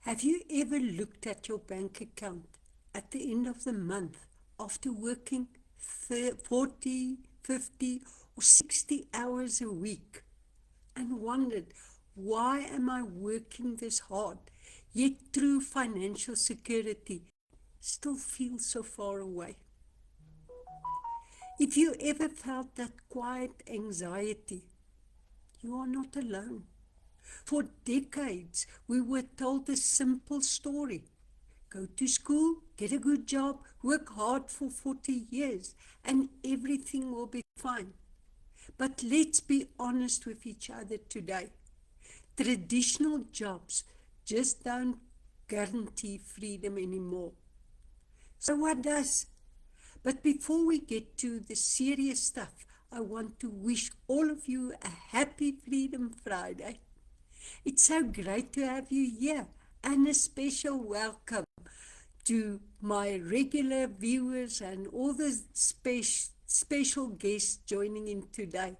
Have you ever looked at your bank account at the end of the month after working 40, 50, or 60 hours a week and wondered, why am I working this hard, yet true financial security still feels so far away? If you ever felt that quiet anxiety, you are not alone. For decades, we were told the simple story. Go to school, get a good job, work hard for 40 years, and everything will be fine. But let's be honest with each other today. Traditional jobs just don't guarantee freedom anymore. So what does? But before we get to the serious stuff, I want to wish all of you a happy Freedom Friday. It's so great to have you here, and a special welcome to my regular viewers and all the special guests joining in today.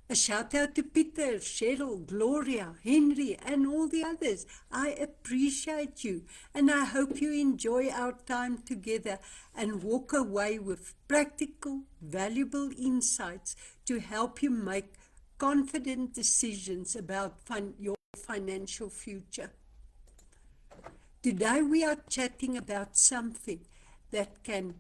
A shout out to Peter, Cheryl, Gloria, Henry, and all the others. I appreciate you, and I hope you enjoy our time together and walk away with practical, valuable insights to help you make confident decisions about your financial future. Today we are chatting about something that can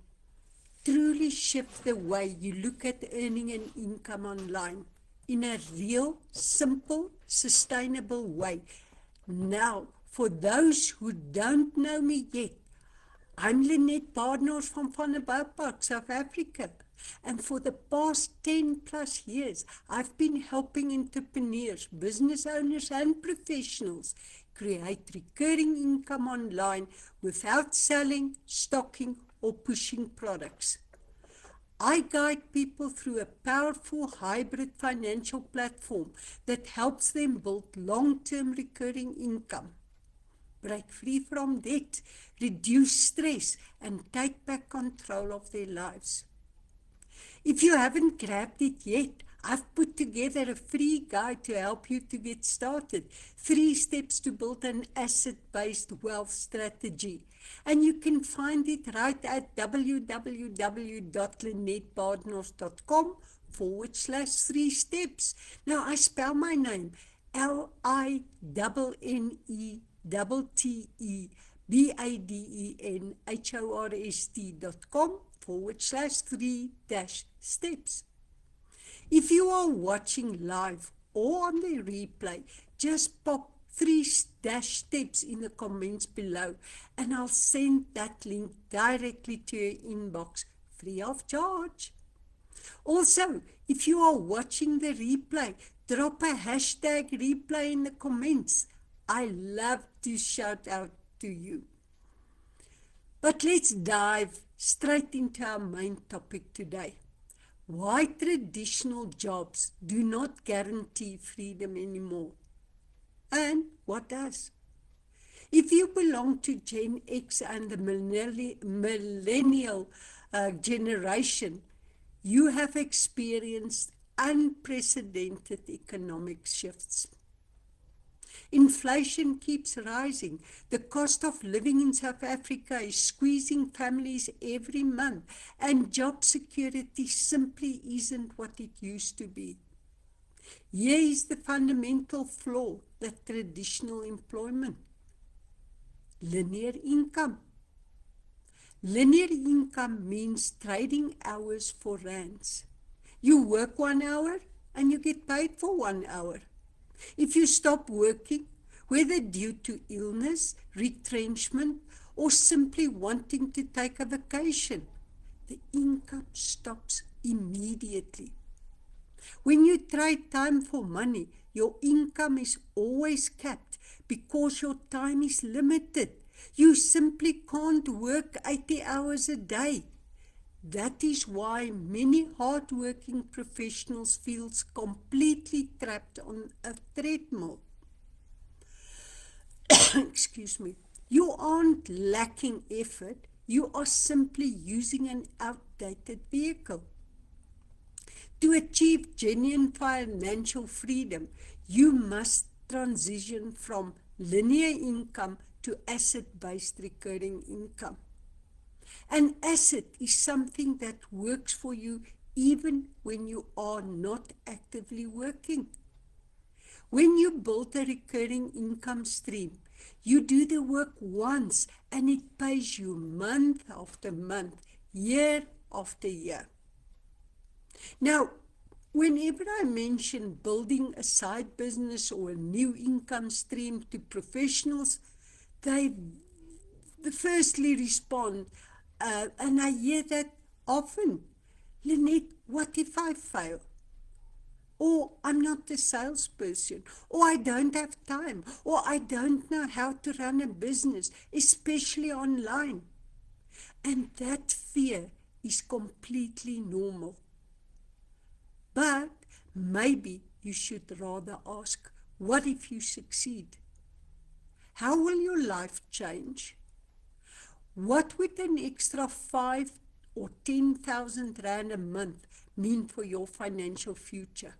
truly shift the way you look at earning an income online in a real, simple, sustainable way. Now, for those who don't know me yet, I'm Lynette Badenhorst from Vanderbijlpark, South Africa. And for the past 10 plus years, I've been helping entrepreneurs, business owners, and professionals create recurring income online without selling, stocking, or pushing products. I guide people through a powerful hybrid financial platform that helps them build long-term recurring income, break free from debt, reduce stress, and take back control of their lives. If you haven't grabbed it yet, I've put together a free guide to help you to get started. 3 steps to build an asset-based wealth strategy. And you can find it right at www.lynettebadenhorst.com/3 steps. Now, I spell my name LINNETTEBADENHORST.com/3-steps. If you are watching live or on the replay, just pop 3 steps in the comments below and I'll send that link directly to your inbox free of charge. Also, if you are watching the replay, drop a hashtag replay in the comments. I love to shout out to you. But let's dive straight into our main topic today. Why traditional jobs do not guarantee freedom anymore. And what does? If you belong to Gen X and the millennial generation, you have experienced unprecedented economic shifts. Inflation keeps rising. The cost of living in South Africa is squeezing families every month, and job security simply isn't what it used to be. Here is the fundamental flaw that traditional employment. Linear income. Linear income means trading hours for rands. You work 1 hour and you get paid for 1 hour. If you stop working, whether due to illness, retrenchment, or simply wanting to take a vacation, the income stops immediately. When you trade time for money, your income is always capped because your time is limited. You simply can't work 80 hours a day. That is why many hard-working professionals feel completely trapped on a treadmill. Excuse me. You aren't lacking effort. You are simply using an outdated vehicle. To achieve genuine financial freedom, you must transition from linear income to asset-based recurring income. An asset is something that works for you even when you are not actively working. When you build a recurring income stream, you do the work once and it pays you month after month, year after year. Now, whenever I mention building a side business or a new income stream to professionals, they firstly respond, and I hear that often, Lynette, what if I fail? Or I'm not a salesperson, or I don't have time, or I don't know how to run a business, especially online. And that fear is completely normal. But maybe you should rather ask, what if you succeed? How will your life change? What would an extra 5 or 10,000 rand a month mean for your financial future?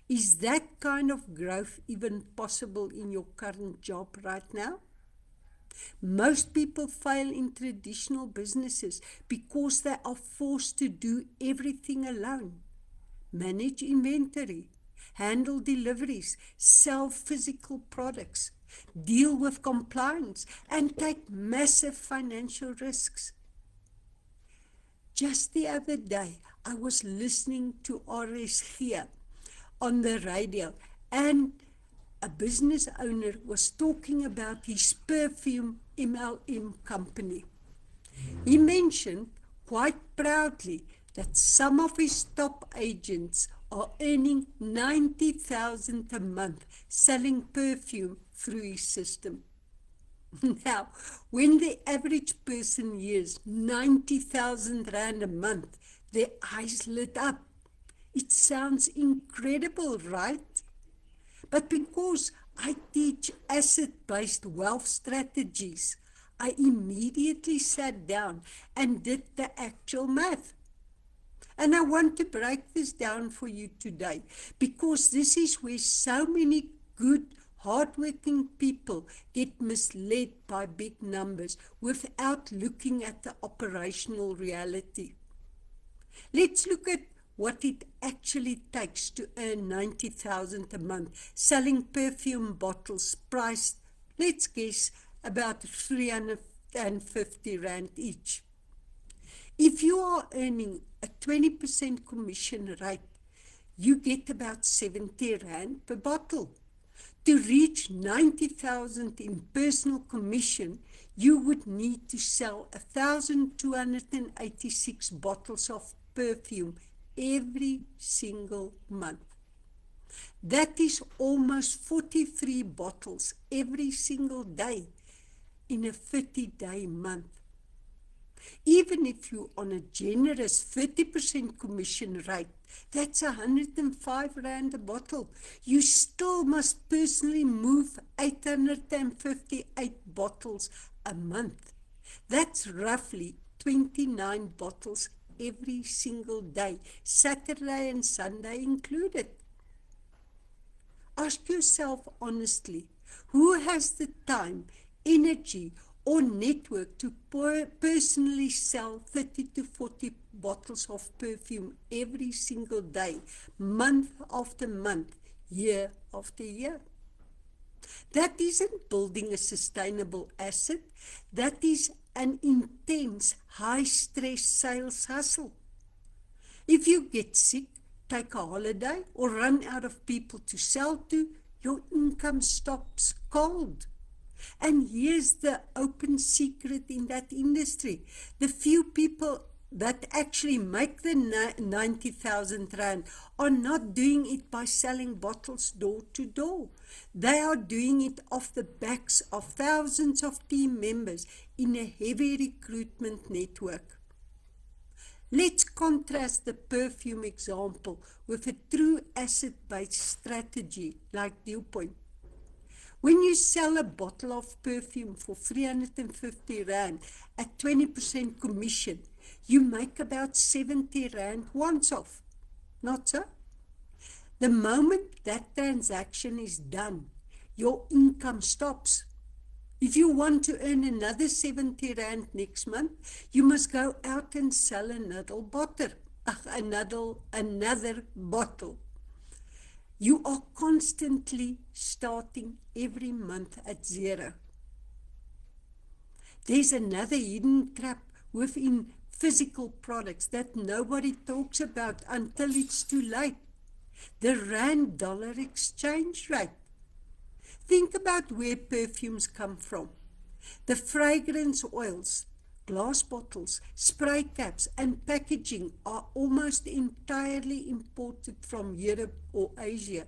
Is that kind of growth even possible in your current job right now? Most people fail in traditional businesses because they are forced to do everything alone. Manage inventory, handle deliveries, sell physical products, deal with compliance, and take massive financial risks. Just the other day, I was listening to RSG on the radio, and a business owner was talking about his perfume MLM company. He mentioned quite proudly that some of his top agents are earning 90,000 a month selling perfume through his system. Now, when the average person hears 90,000 rand a month, their eyes lit up. It sounds incredible, right? But because I teach asset-based wealth strategies, I immediately sat down and did the actual math. And I want to break this down for you today because this is where so many good, hardworking people get misled by big numbers without looking at the operational reality. Let's look at what it actually takes to earn 90,000 a month selling perfume bottles priced, let's guess, about 350 rand each. If you are earning a 20% commission rate, you get about 70 rand per bottle. To reach 90,000 in personal commission, you would need to sell 1,286 bottles of perfume every single month. That is almost 43 bottles every single day in a 30-day month. Even if you're on a generous 30% commission rate, that's 105 rand a bottle. You still must personally move 858 bottles a month. That's roughly 29 bottles every single day, Saturday and Sunday included. Ask yourself honestly, who has the time, energy, or network to personally sell 30 to 40 bottles of perfume every single day, month after month, year after year? That isn't building a sustainable asset. That is an intense, high-stress sales hustle. If you get sick, take a holiday, or run out of people to sell to, your income stops cold. And here's the open secret in that industry. The few people that actually make the 90,000 rand are not doing it by selling bottles door to door. They are doing it off the backs of thousands of team members in a heavy recruitment network. Let's contrast the perfume example with a true asset-based strategy like Dewpoint. When you sell a bottle of perfume for 350 rand at 20% commission, you make about 70 rand once off. Not so? The moment that transaction is done, your income stops. If you want to earn another 70 Rand next month, you must go out and sell another bottle. You are constantly starting every month at zero. There's another hidden trap within physical products that nobody talks about until it's too late. The Rand-dollar exchange rate. Think about where perfumes come from. The fragrance oils, glass bottles, spray caps, and packaging are almost entirely imported from Europe or Asia,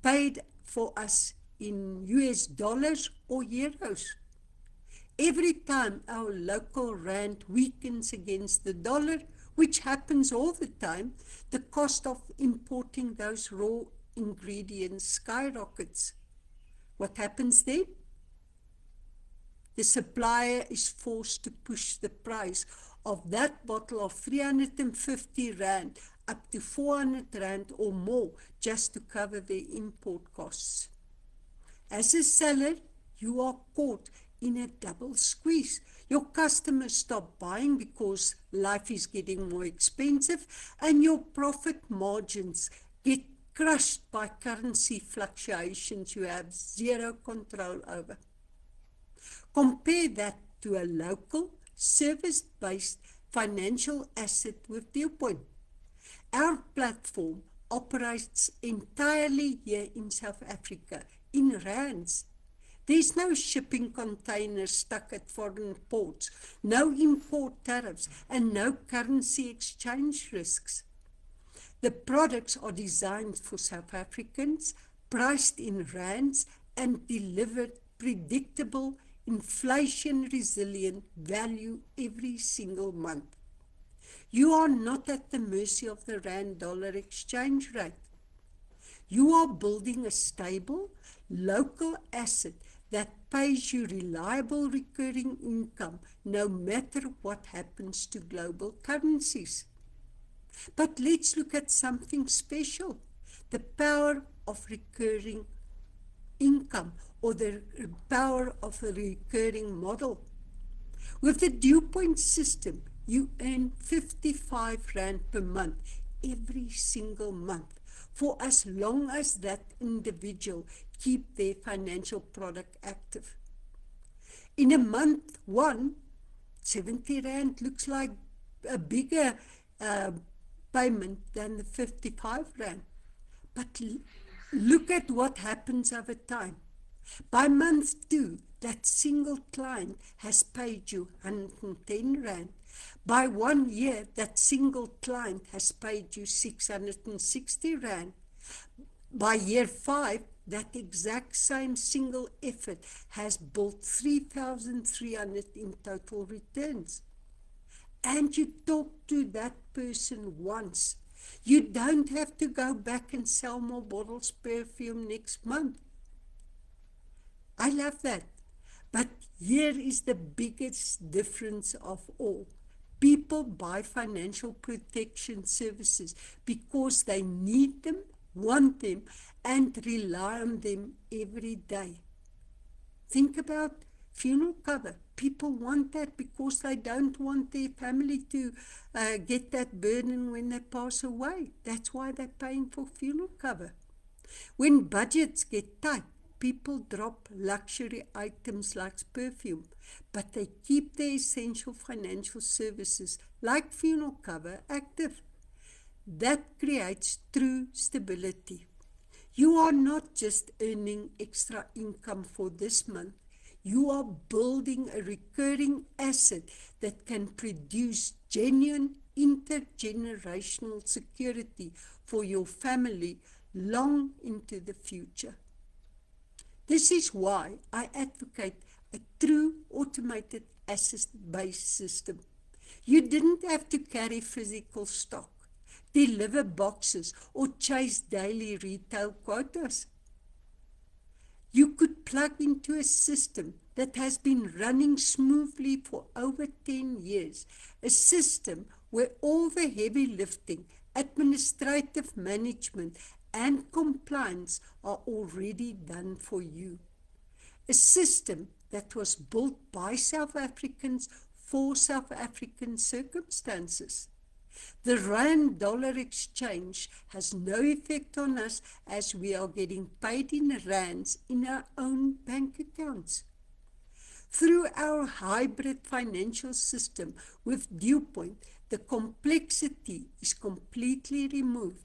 paid for us in US dollars or euros. Every time our local rand weakens against the dollar, which happens all the time, the cost of importing those raw ingredients skyrockets. What happens then? The supplier is forced to push the price of that bottle of 350 Rand up to 400 Rand or more just to cover their import costs. As a seller, you are caught in a double squeeze. Your customers stop buying because life is getting more expensive, and your profit margins get crushed by currency fluctuations you have zero control over. Compare that to a local, service-based financial asset with Dewpoint. Our platform operates entirely here in South Africa, in rands. There's no shipping containers stuck at foreign ports, no import tariffs, and no currency exchange risks. The products are designed for South Africans, priced in rands, and delivered predictable, inflation-resilient value every single month. You are not at the mercy of the Rand-dollar exchange rate. You are building a stable, local asset that pays you reliable recurring income no matter what happens to global currencies. But let's look at something special, the power of recurring income, or the power of a recurring model. With the Dewpoint system, you earn 55 Rand per month every single month for as long as that individual keep their financial product active. In a month one, 70 Rand looks like a bigger payment than the 55 Rand. But look at what happens over time. By month 2, that single client has paid you 110 Rand. By 1 year, that single client has paid you 660 Rand. By year 5, that exact same single effort has built 3,300 in total returns. And you talk to that person once. You don't have to go back and sell more bottles of perfume next month. I love that. But here is the biggest difference of all. People buy financial protection services because they need them, want them, and rely on them every day. Think about funeral cover. People want that because they don't want their family to get that burden when they pass away. That's why they're paying for funeral cover. When budgets get tight, people drop luxury items like perfume, but they keep their essential financial services like funeral cover active. That creates true stability. You are not just earning extra income for this month. You are building a recurring asset that can produce genuine intergenerational security for your family long into the future. This is why I advocate a true automated asset-based system. You didn't have to carry physical stock, deliver boxes, or chase daily retail quotas. You could plug into a system that has been running smoothly for over 10 years, a system where all the heavy lifting, administrative management, and compliance are already done for you. A system that was built by South Africans for South African circumstances. The rand-dollar exchange has no effect on us as we are getting paid in rands in our own bank accounts. Through our hybrid financial system with Dewpoint, the complexity is completely removed.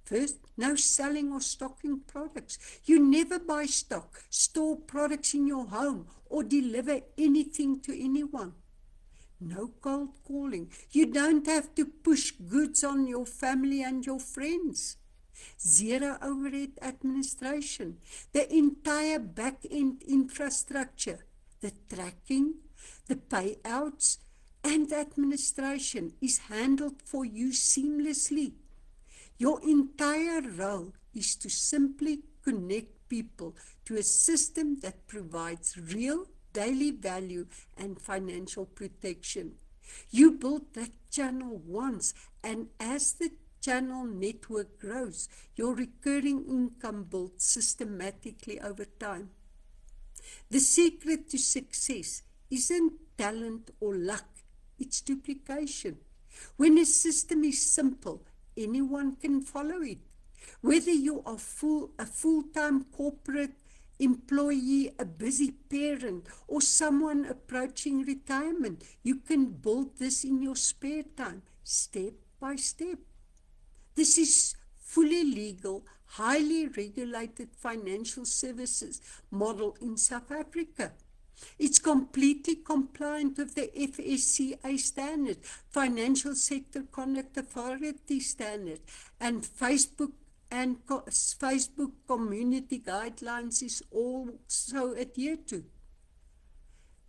First, no selling or stocking products. You never buy stock, store products in your home, or deliver anything to anyone. No cold calling. You don't have to push goods on your family and your friends. Zero overhead administration. The entire back-end infrastructure, the tracking, the payouts, and administration is handled for you seamlessly. Your entire role is to simply connect people to a system that provides real daily value and financial protection. You build that channel once, and as the channel network grows, your recurring income builds systematically over time. The secret to success isn't talent or luck, it's duplication. When a system is simple, anyone can follow it. Whether you are a full-time corporate employee, a busy parent, or someone approaching retirement, you can build this in your spare time, step by step. This is fully legal, highly regulated financial services model in South Africa. It's completely compliant with the FSCA standard, Financial Sector Conduct Authority standard, and Facebook community guidelines is also adhered to.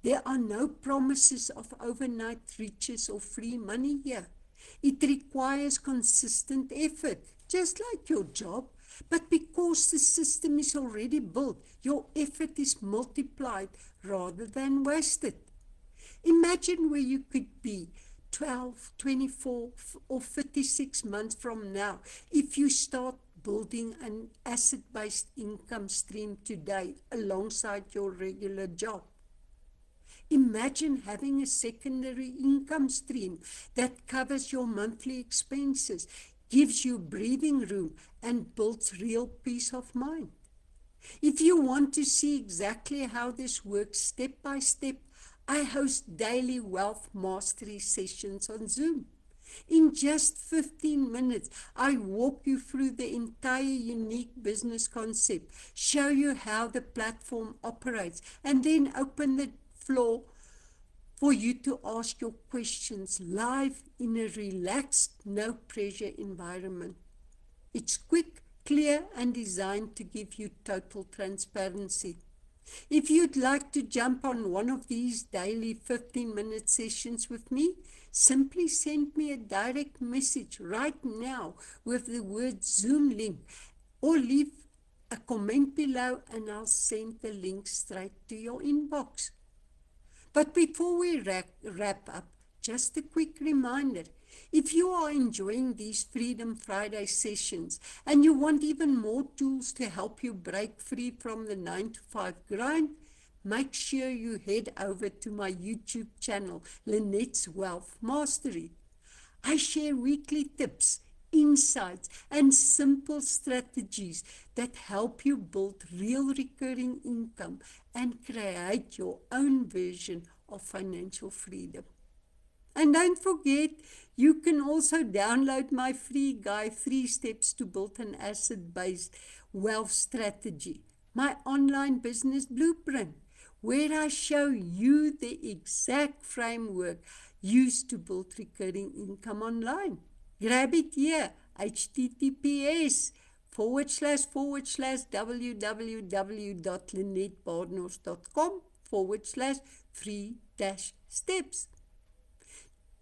There are no promises of overnight riches or free money here. It requires consistent effort, just like your job. But because the system is already built, your effort is multiplied rather than wasted. Imagine where you could be 12, 24, or 56 months from now if you start building an asset-based income stream today alongside your regular job. Imagine having a secondary income stream that covers your monthly expenses, gives you breathing room, and builds real peace of mind. If you want to see exactly how this works step by step, I host daily wealth mastery sessions on Zoom. In just 15 minutes, I walk you through the entire unique business concept, show you how the platform operates, and then open the floor for you to ask your questions live in a relaxed, no-pressure environment. It's quick, clear, and designed to give you total transparency. If you'd like to jump on one of these daily 15-minute sessions with me, simply send me a direct message right now with the word Zoom link, or leave a comment below and I'll send the link straight to your inbox. But before we wrap up, just a quick reminder. If you are enjoying these Freedom Friday sessions and you want even more tools to help you break free from the 9-to-5 grind, make sure you head over to my YouTube channel, Lynette's Wealth Mastery. I share weekly tips, insights, and simple strategies that help you build real recurring income and create your own version of financial freedom. And don't forget, you can also download my free guide, 3 Steps to Build an Asset-Based Wealth Strategy, my online business blueprint, where I show you the exact framework used to build recurring income online. Grab it here, https://www.lynettebaardnors.com/3-steps.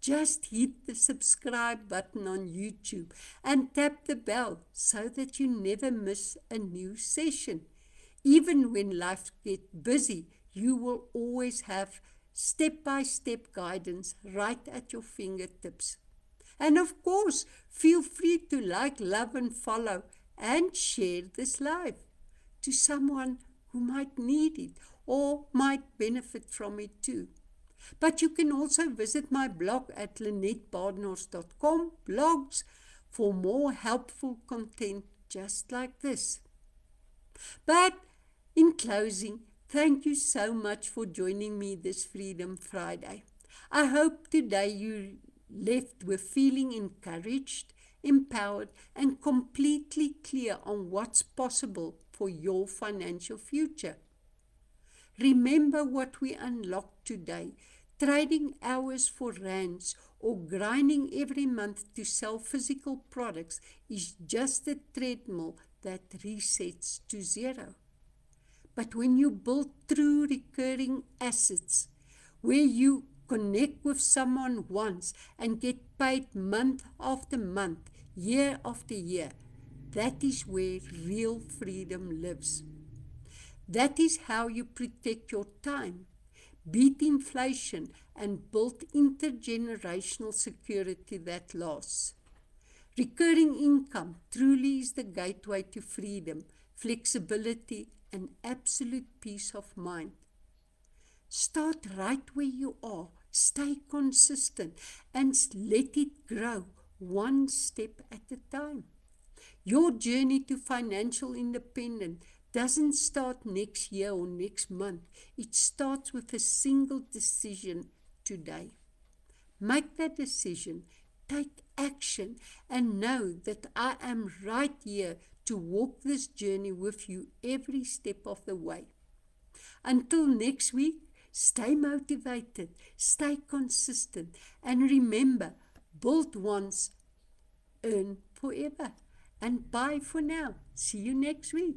Just hit the subscribe button on YouTube and tap the bell so that you never miss a new session. Even when life gets busy, you will always have step-by-step guidance right at your fingertips. And of course, feel free to like, love, and follow and share this live to someone who might need it or might benefit from it too. But you can also visit my blog at lynettebadenhorst.com blogs for more helpful content just like this. But in closing, thank you so much for joining me this Freedom Friday. I hope today you left with feeling encouraged, empowered, and completely clear on what's possible for your financial future. Remember what we unlocked today. Trading hours for rands or grinding every month to sell physical products is just a treadmill that resets to zero. But when you build true recurring assets, where you connect with someone once and get paid month after month, year after year, that is where real freedom lives. That is how you protect your time, beat inflation, and build intergenerational security that lasts. Recurring income truly is the gateway to freedom, flexibility, and absolute peace of mind. Start right where you are, stay consistent, and let it grow one step at a time. Your journey to financial independence doesn't start next year or next month. It starts with a single decision today. Make that decision, take action, and know that I am right here to walk this journey with you every step of the way. Until next week, stay motivated, stay consistent, and remember, build once, earn forever. And bye for now. See you next week.